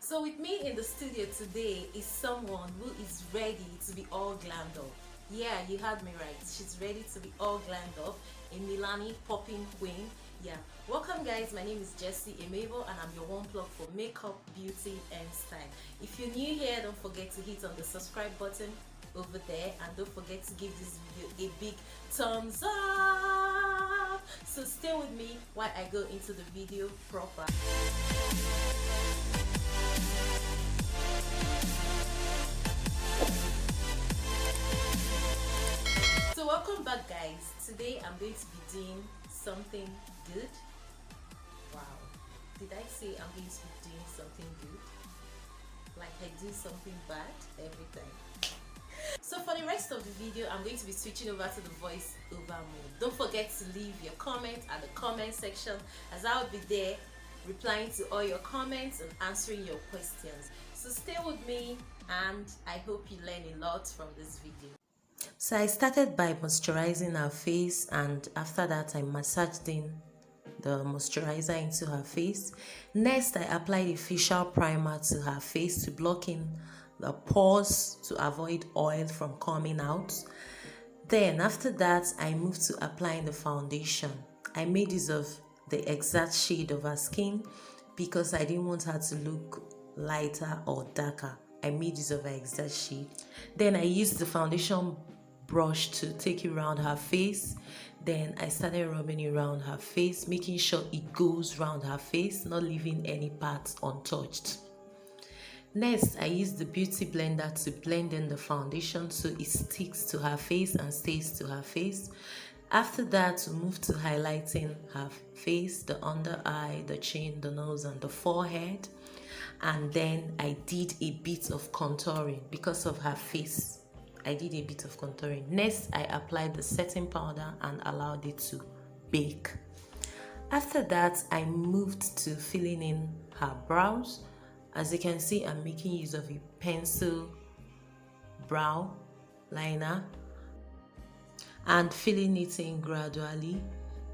So with me in the studio today is someone who is ready to be all glammed up. Yeah, you heard me right. She's ready to be all glammed up. A Melanin popping queen. Yeah. Welcome guys, my name is Jessy Emebo and I'm your one plug for makeup, beauty and style. If you're new here, don't forget to hit on the subscribe button over there and don't forget to give this video a big thumbs up. So stay with me while I go into the video proper. So welcome back guys. Today I'm going to be doing something good. Wow, did I say I'm going to be doing something good? Like I do something bad every time. So for the rest of the video, I'm going to be switching over to the voice over mode. Don't forget to leave your comment at the comment section, as I'll be there replying to all your comments and answering your questions. So stay with me and I hope you learn a lot from this video. So I started by moisturizing her face, and after that I massaged in the moisturizer into her face. Next I applied a facial primer to her face to block in the pores to avoid oil from coming out. Then after that I moved to applying the foundation. I made use of the exact shade of her skin because I didn't want her to look lighter or darker. I made use of her exact shade. Then I used the foundation brush to take it around her face. Then I started rubbing it around her face, making sure it goes around her face, not leaving any parts untouched. Next, I used the beauty blender to blend in the foundation so it sticks to her face and stays to her face. After that, we moved to highlighting her face, the under eye, the chin, the nose and the forehead. And then I did a bit of contouring because of her face. I did a bit of contouring. Next, I applied the setting powder and allowed it to bake. After that, I moved to filling in her brows. As you can see, I'm making use of a pencil brow liner and filling it in gradually.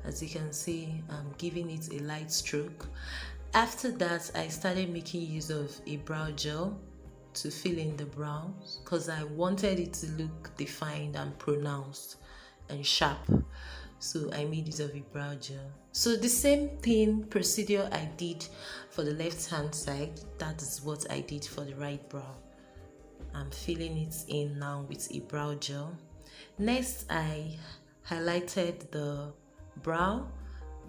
As you can see, I'm giving it a light stroke. After that, I started making use of a brow gel to fill in the brows because I wanted it to look defined and pronounced and sharp. So I made use of a brow gel. So the same procedure I did for the left hand side, that is what I did for the right brow. I'm filling it in now with a brow gel. Next, I highlighted the brow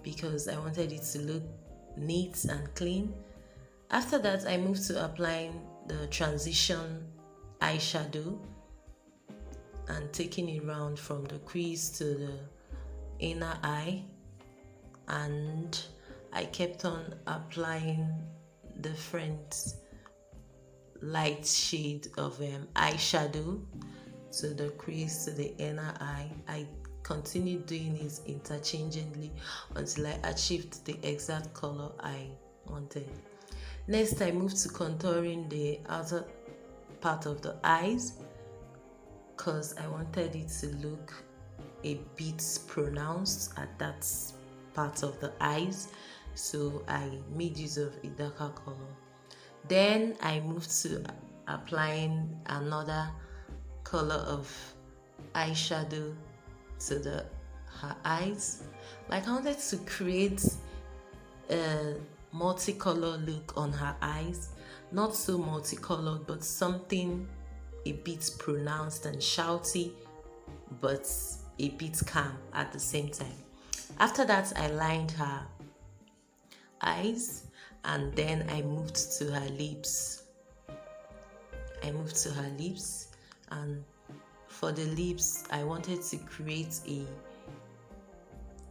because I wanted it to look neat and clean. After that, I moved to applying the transition eyeshadow and taking it round from the crease to the inner eye, and I kept on applying different light shade of eyeshadow to the crease to the inner eye. I continued doing it interchangeably until I achieved the exact color I wanted. Next, I moved to contouring the outer part of the eyes because I wanted it to look a bit pronounced at that part of the eyes, so I made use of a darker color. Then I moved to applying another color of eyeshadow to her eyes. Like I wanted to create a multicolor look on her eyes, not so multicolored but something a bit pronounced and shouty but a bit calm at the same time. After that, I lined her eyes and then I moved to her lips. And for the lips, I wanted to create a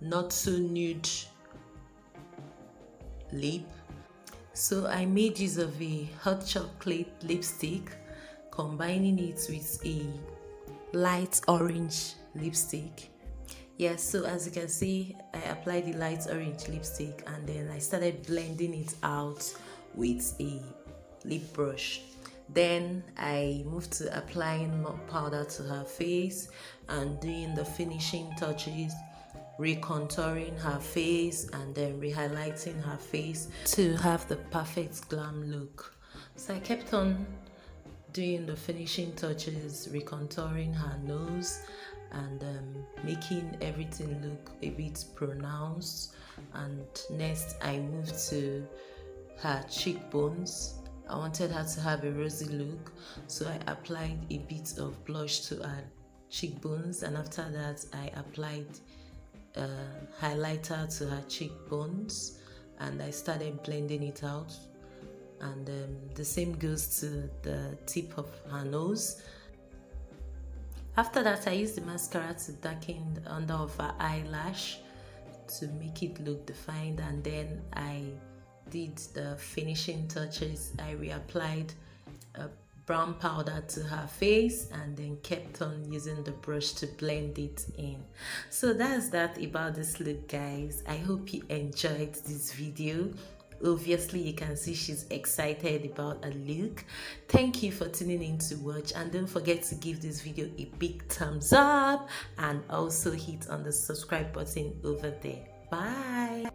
not so nude lip. So I made use of a hot chocolate lipstick, combining it with a light orange lipstick. Yes, so as you can see, I applied the light orange lipstick and then I started blending it out with a lip brush. Then I moved to applying more powder to her face and doing the finishing touches, recontouring her face and then rehighlighting her face to have the perfect glam look. So I kept on doing the finishing touches, recontouring her nose and making everything look a bit pronounced. And next I moved to her cheekbones. I wanted her to have a rosy look, so I applied a bit of blush to her cheekbones, and after that I applied highlighter to her cheekbones, and I started blending it out. And the same goes to the tip of her nose. After that, I used the mascara to darken the under of her eyelash to make it look defined, and then I did the finishing touches. I reapplied a brown powder to her face and then kept on using the brush to blend it in. So that's that about this look, guys. I hope you enjoyed this video. Obviously you can see she's excited about a look. Thank you for tuning in to watch, and don't forget to give this video a big thumbs up and also hit on the subscribe button over there. Bye.